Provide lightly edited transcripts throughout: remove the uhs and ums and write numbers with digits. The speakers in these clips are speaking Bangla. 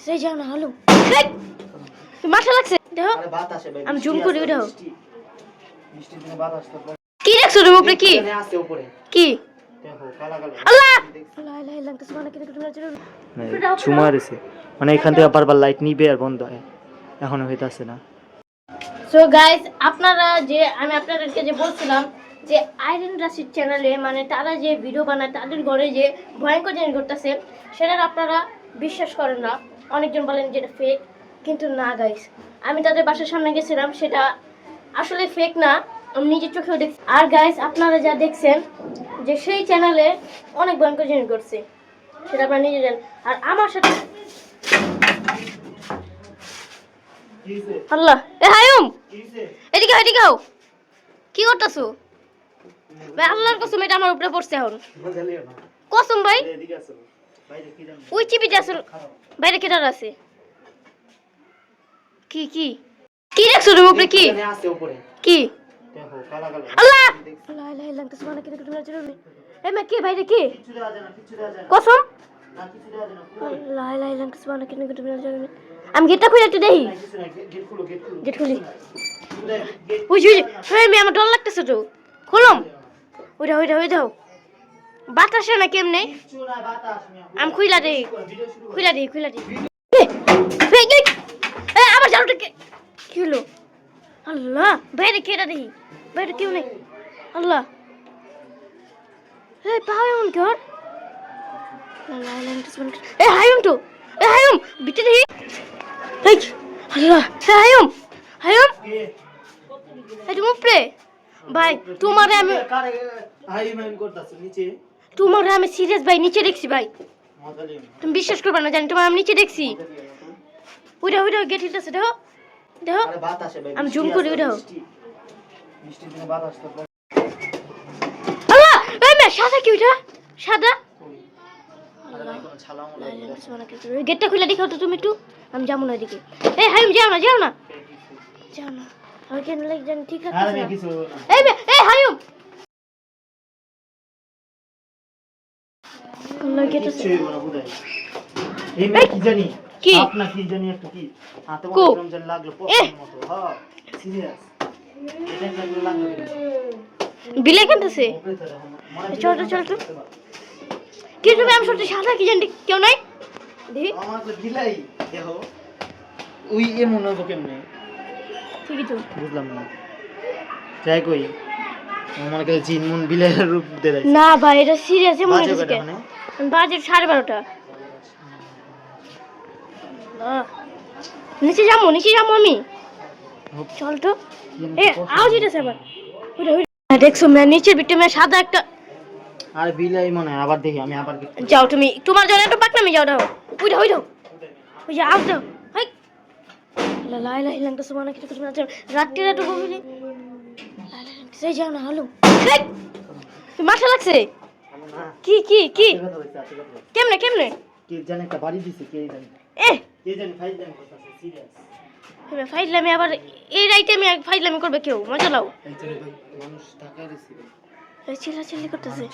সেই যাও না হলো মাথা লাগছে দেখো আমি জুম করি দেখো বৃষ্টির দিনে বাতাস তো কি দেখছো তুমি উপরে কি আছে উপরে কি দেখো কালা কালা আল্লাহ আল্লাহ আল্লাহ লাগতেছে মানে কি দেখো চুমা দিছে মানে এখান থেকে বারবার লাইট নিবে আর বন্ধ হয় এখনো হইতাছে না। সো গাইস আপনারা যে আমি আপনাদেরকে যে বলছিলাম যে আইরিন রাশিদ চ্যানেলে মানে তারা যে ভিডিও বানায় তাদের ঘরে যে ভয়ঙ্কর জিনিস ঘটতেছে সেটা আপনারা বিশ্বাস করেন না, অনেকজন বলেন যেটা ফেক, কিন্তু না গাইস আমি তাদের বাসার সামনে গেছিলাম, সেটা আসলে ফেক না, আমি নিজের চোখেও দেখছি। আর গাইস আপনারা যা দেখছেন যে সেই চ্যানেলে অনেক ভয়ঙ্কর জিনিস ঘটছে সেটা আপনারা নিজে জানেন। আর আমার সাথে আল্লাহ এ হায়ুম এদিকে এদিকে আও কি করতেছো ভাই? আল্লাহর কসম এটা আমার উপরে পড়ছে এখন কসম ভাই ওই চিপিতে আসল বাইরে কেটার আছে কি কি কি দেখছো তুমি উপরে কি কি আল্লাহ আল্লাহ আল্লাহ লাগতেছে মানে কি দেখো এ মে কি বাইরে কি কসম আল্লাহ আল্লাহ লাগতেছে মানে কি দেখো আমি গেটটা খুলে একটু দেখি গেট খুলি ওই যে ওই আমার ডর লাগতেছে তো খুলুম ওইটা ওইটা ওই দাও বাতাসে না কেমনে আমি খুইলা দেই আবার জালটা কি হলো আল্লাহ বাইরে কেটা দেখি বাইরে কেউ নেই আল্লাহ এই পাও এমন কর এ হায়ুম তো এ হায়ুম বিতে দেখি এই আল্লাহ এ হায়ুম হায়ুম এই তুমি উপরে ভাই তোমারে আমি তোমারে আমি সিরিয়াস ভাই নিচে দেখছি ভাই, তুমি বিশ্বাস করবে না জানি তোমার আমি নিচে দেখছি ওইটা ওইটা গেট হিলতেছে দেখো দেখো আমি জুম করি দেখো আল্লাহ এই মে সাদা কি ওইটা সাদা গেটটা খুলে দেখাও তো তুমি একটু, আমি যাবো না এদিকে। এই হায়ুম যাও না আর কেন লাগ জানি ঠিক আছে এই মে এই হায়ুম আল্লাহ গেটটা এই মে কি জানি কি আপনা কি জানি একটা কি হাতে মনে জানি লাগলো পছন্দ মতো হ্যাঁ সিরিয়াস এটা লাগলো বিলে কাটতেছে চল চল কি তুমি আমি সত্যি সাদা কি জানি কেউ নাই দেখি আমার তো বিলাই দেখো ওই এমন হবে কেমনে ঠিকই তো বুঝলাম না যাই কই আমার কাছে জিন মন বিলাইয়ের রূপ দে রাখছে না ভাই এটা সিরিয়াস মনে হচ্ছে বাজে 12:30 নিচে যাবো আমি চল তো এ আওয়াজ হইতেছে আবার দেখছো নিচের ভিতরে সাদা একটা আর বিলাই মনে হয় আবার দেখি আমি আবার যাও তুমি তোমার জন্য একটু পাকনামি যাও দাও ওই দাও ওই যে আওয়াজ দাও হাই লা লা লা ইলাহা সুবহানাকা কিছু কিছু রাত্রি রাত গভীরে সেই যাও না হলো মাথা লাগছে কি কি কি কেমনে কে জানে একটা বাড়ি দিছে কে জানে কে জানে ফাইল জানে করতেছে সিরিয়াস ফাইজলামি আবার এই রাইটে আমি ফাইজলামি করবে কেউ মজা লাও এই চলে ভাই মানুষ টাকা দিছে চিল্লাচিল্লি করতেছে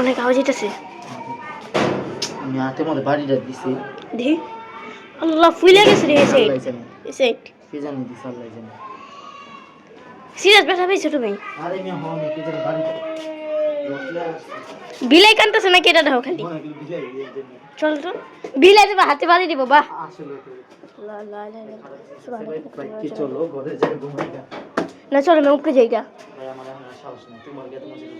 অনেক আওয়াজ হইতেছে আমি হাতে মধ্যে বাড়িটা দিছি দেখি আল্লাহ ফুলে গেছে রে এসেট কে জানি দিছে আল্লাহ জানে সিরিয়াস ব্যথা পেয়েছো তুমি আরে আমি হমি কে জানি বাড়িটা বিলাই কানতেছে না কেটা দাও খালি চল তো বিলাই দেবা হাতে বাড়ি দিব বাহ আসলে লা লা লা কি চলো ঘরে যাই ঘুমাইগা না চলো আমি উপরে যাইগা ভাই আমার এখন সাহস নেই তোমার কে তোমার সাথে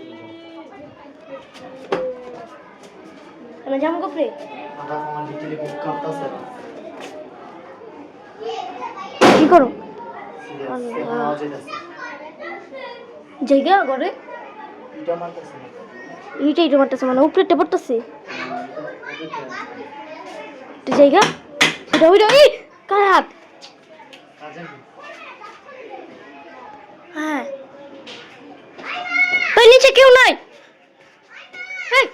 আমি যাম উপরে আবার আমার ভিতরে খুব কাঁপতাছে কি করো আল্লাহ জায়গা ঘরে এটা মানতেছে না এইটাই মারতেছে মানে উপরেটা পড়তেছে জায়গা ওইটা ওই কার হাত হ্যাঁ ওই নিচে কেউ নাই হ্যাঁ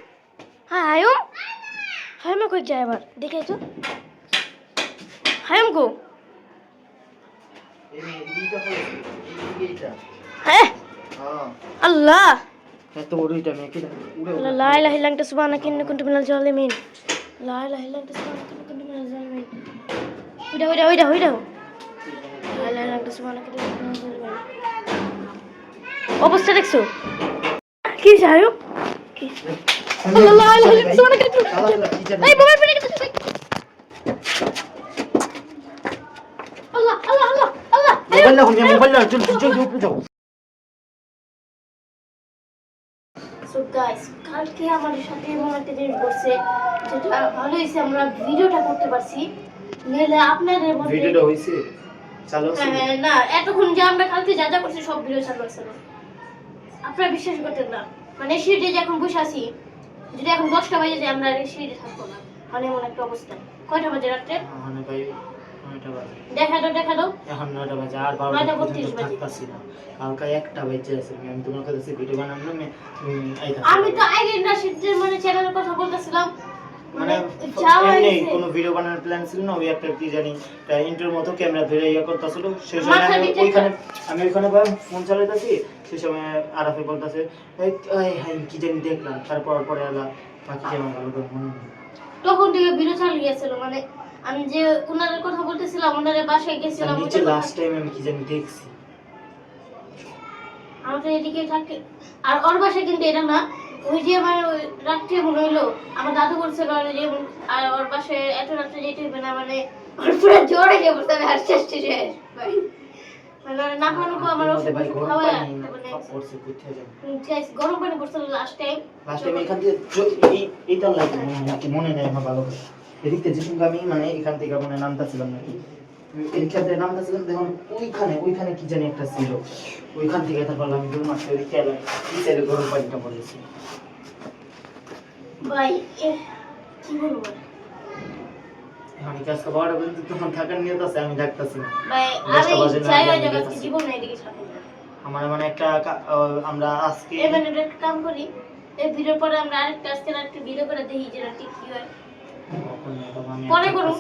হায়ুম কই যায় আবার দেখে তো হায়ুম গো হ্যাঁ আল্লাহ এত বড় এটা মেয়ে কি উড়ে উড়ে লা ইলাহা ইল্লা আনতা সুবহানাকা ইন্নী কুনতু মিনাল জালিমিন লা ইলাহা ইল্লা আনতা সুবহানাকা ইন্নী কুনতু মিনাল জালিমিন ওইটা লা ইলাহা ইল্লা আনতা সুবহানাকা ইন্নী কুনতু মিনাল জালিমিন অবস্থা দেখছো কি যায়ো কি আল্লাহ লা ইলাহা ইল্লা সুবহানাকা এই মোবাইল পড়ে গেছে ভাই আল্লাহ আল্লাহ আল্লাহ আল্লাহ মোবাইল না জলদি উপরে যাও সো গাইস কালকে আমাদের সাথে এমন একটা জিনিস ঘটছে যেটা ভালো হয়েছে আমরা ভিডিওটা করতে পারছি নইলে আপনাদের মধ্যে ভিডিওটা হইছে চালু আছে হ্যাঁ, না এতক্ষণ যে আমরা কালকে যা যা করছি সব ভিডিও চালু আছে না আপনারা বিশ্বাস করতেন না মানে সিঁড়িতে যে এখন বসে আছি যদি এখন 10টা বাজে যে আমরা সিঁড়িতে থাকবো না মানে এমন একটা অবস্থা কয়টা বাজে রাত্রে মানে ভাই 9টা বাজে দেখা দাও এখন 9টা বাজে আর 12টা পর্যন্ত থাকতাছি না কালকে 1টা বাজে আছে আমি তোমার কাছে ভিডিও বানালাম আমি তো আইডেন রাশিদের মানে চ্যানেলের কথা বলতেছিলাম মানে যাওয়া এমনি হয়েছে কোনো ভিডিও বানানোর প্ল্যান ছিল না ওই একটা কি জানি ইন্টারভিউর মতো ক্যামেরা ধরে ইয়ে করতেছিল সেই সময় মাথার ভিতরে আমি ওইখানে ফোন চালাইতাছি সেই সময় আরাফে বলতাছে এই হাই কি জানি দেখলাম তারপর পরে আলা বাকি যেমন ভালো করে মনে নেই। তখন থেকে ভিডিও চালু গিয়েছিল মানে আমি যে ওনাদের কথা বলতেছিলাম ওনাদের বাসায় গেছিলাম আর নিচে লাস্ট টাইম আমি কি জানি দেখছি আমাদের এদিকে থাকে আর ওর বাসায় কিন্তু এটা না ওই যে মানে ওই রাত্রে মনে হইলো আমার দাদু বলছিল মানে যে আর ওর বাসায় এত রাত্রে যেতে হবে না মানে ওর পুরো জোরে যে বলতে হবে হাসতে হাসতে শেষ ভাই মানে না খাওয়ানো আমার ওষুধ ভাই গরম খাওয়া পানি পড়ছে কোথায় যাবে গরম পানি পড়ছিল লাস্ট টাইম এখান থেকে এইটা লাগে মনে নেই আমার ভালো করে এদিক থেকে যে সঙ্গে আমি মানে এখান থেকে মানে নামতাছিলাম নাকি এই ক্ষেত্রে নামতাছিলাম দেখুন ওইখানে কি জানি একটা ছিল ওইখান থেকে তারপর আমি দূর মাসে ওই খেয়াল এই সাইডে গরম পানিটা পড়েছি ভাই কি বলবো আমি কাজ করবো আর কিন্তু তখন থাকার নিয়ত আছে আমি থাকতাছি না ভাই আমি চাই ওই জায়গা জীবন না এদিকে ছাড়বো আমার মানে একটা আমরা আজকে এমন একটা কাম করি এই ভিডিওর পরে আমরা আরেকটা আজকে একটা ভিডিও করে দেখি যে রাতে কি হয় পরে করুন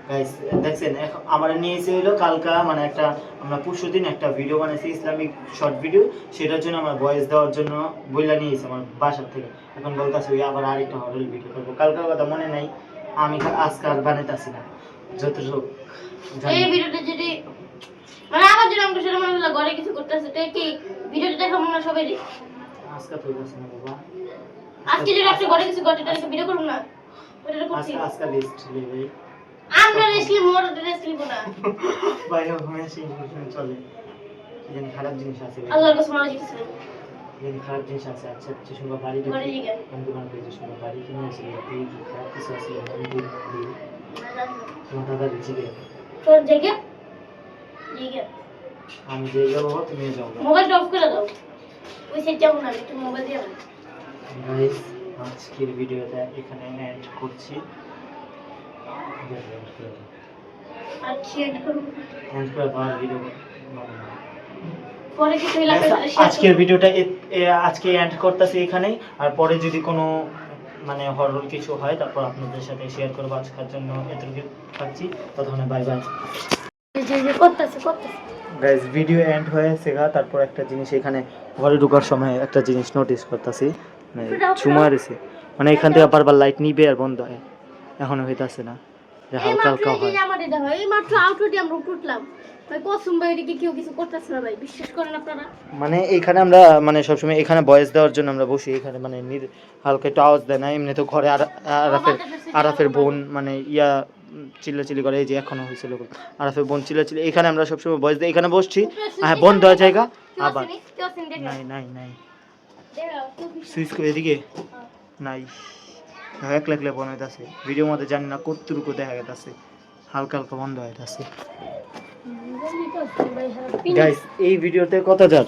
গাইস দেখছেন আমার নিয়েছে হলো কালকা মানে একটা আমরা পরশুদিন একটা ভিডিও বানাইছি ইসলামিক শর্ট ভিডিও সেটার জন্য আমার ভয়েস দেওয়ার জন্য বইলা নিয়েছে আমার বাসার থেকে এখন বলতাছে ওই আবার আরেকটা হরর ভিডিও করবো কালকার কথা মনে নাই আমি আজকে আর বানাইতাছি না যতটুকু এই ভিডিওটা যদি মানে আমার জন্য আমরা সেটা মনে হলো ঘরে কিছু করতেছে তো কি ভিডিওটা দেখা মনে সবাই আজকে তো হইতাছে না বাবা আজকে যদি একটা ঘরে কিছু করতে তাহলে ভিডিও করব না ওটা করছি আজকে লিস্ট লিবে আমরা রেসলি মোর রেসলি না ভাই মেশিন চলে কি জানি খারাপ জিনিস আছে আল্লাহর কসম আমার জিজ্ঞেস করি জানি খারাপ জিনিস আছে আচ্ছা যে সঙ্গে বাড়িতে ঘরে জিজ্ঞেস আমি দোকান করে যে সঙ্গে বাড়ি কিনে আসি এই কি খারাপ কিছু আছে আমি দিই তোমার দাদা জিজ্ঞেস তোর জায়গা জিজ্ঞেস আমি যে যাবো তুমি যাও মোবাইল অফ করে দাও ওই সেট যাবো না একটু মোবাইল দিয়ে গাইস আজকের ভিডিওটা এখানে এন্ড করছি আর শেয়ার করুন এন্ড করে দেওয়ার ভিডিও পরে কিছু লাগবে আজকের ভিডিওটা আজকে এন্ড করতেছি এখানেই আর পরে যদি কোনো মানে হরর কিছু হয় তারপর আপনাদের সাথে শেয়ার করবো আজকের জন্য এতটুকু থাকছি ততক্ষণে বাই বাই যে করতেছে গাইস ভিডিও এন্ড হয়েছে তারপর একটা জিনিস এখানে ঘরে ঢোকার সময় একটা জিনিস নোটিস করতেছি মানে সময় রয়েছে মানে এখান থেকে বারবার লাইট নিবে আর বন্ধ হয় এখনো হইতাছে না যে হালকা হালকা হয় আমার এটা হয় এই মাত্র আউটডোরে আমরা উঠলাম ভাই কসম ভাই এদিকে কেউ কিছু করতেছে না ভাই বিশ্বাস করেন আপনারা মানে এখানে আমরা মানে সবসময় এখানে ভয়েস দেওয়ার জন্য আমরা বসি এখানে মানে হালকা একটু আওয়াজ দেয় না এমনি তো ঘরে আরাফের বোন মানে ইয়া চিল্লাচিল্লি করে এই যে এখনো হয়েছিল আরাফের বোন চিল্লাচিল্লি এখানে আমরা সবসময় ভয়েস দিই এখানে বসছি হ্যাঁ বন্ধ হয়ে জায়গা আবার নাই সুইচ করে এদিকে নাই একলা একলা বন্ধ হইতাছে ভিডিওর মধ্যে জানি না কতটুকু দেখা গেছে হালকা হালকা বন্ধ হইতাছে গাইস এই ভিডিওতে কত যার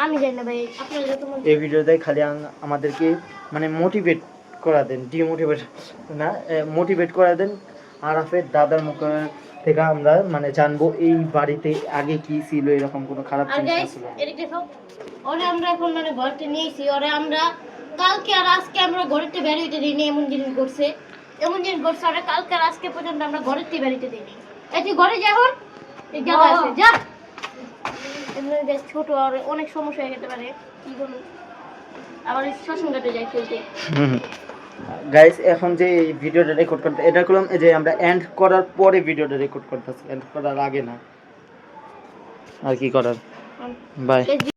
আমি জানি না ভাই আপনারা যত এই ভিডিওতে খালি আমাদেরকে মানে মোটিভেট করা দেন ডিমোটিভেট না মোটিভেট করা দেন আরাফের দাদার মুখ থেকে আমরা মানে জানবো এই বাড়িতে আগে কি ছিল এরকম কোনো খারাপ জিনিস ছিল এদিকে দেখো ওরে আমরা এখন মানে ঘরতে নিয়েছি ওরে আমরা কালকে আর আজকে আমরা ঘরেতে বের হইতে দিইনি এমন জিনিস করছে ওরে কালকে আর আজকে পর্যন্ত আমরা ঘরেতে বের হইতে দিইনি এই যে ঘরে যা এখন এই জায়গা আছে যা এমনি গাছ ছোট আর অনেক সমস্যা হয়ে যেতে পারে, কি বলুন, আবার শ্মশান ঘাটে যাই খেলতে। গাইস এখন যে এই ভিডিওটা রেকর্ড করতে এটা করলাম, এই যে আমরা এন্ড করার পরে ভিডিওটা রেকর্ড করতেছি, এন্ড করার আগে না। আর কি করার, বাই।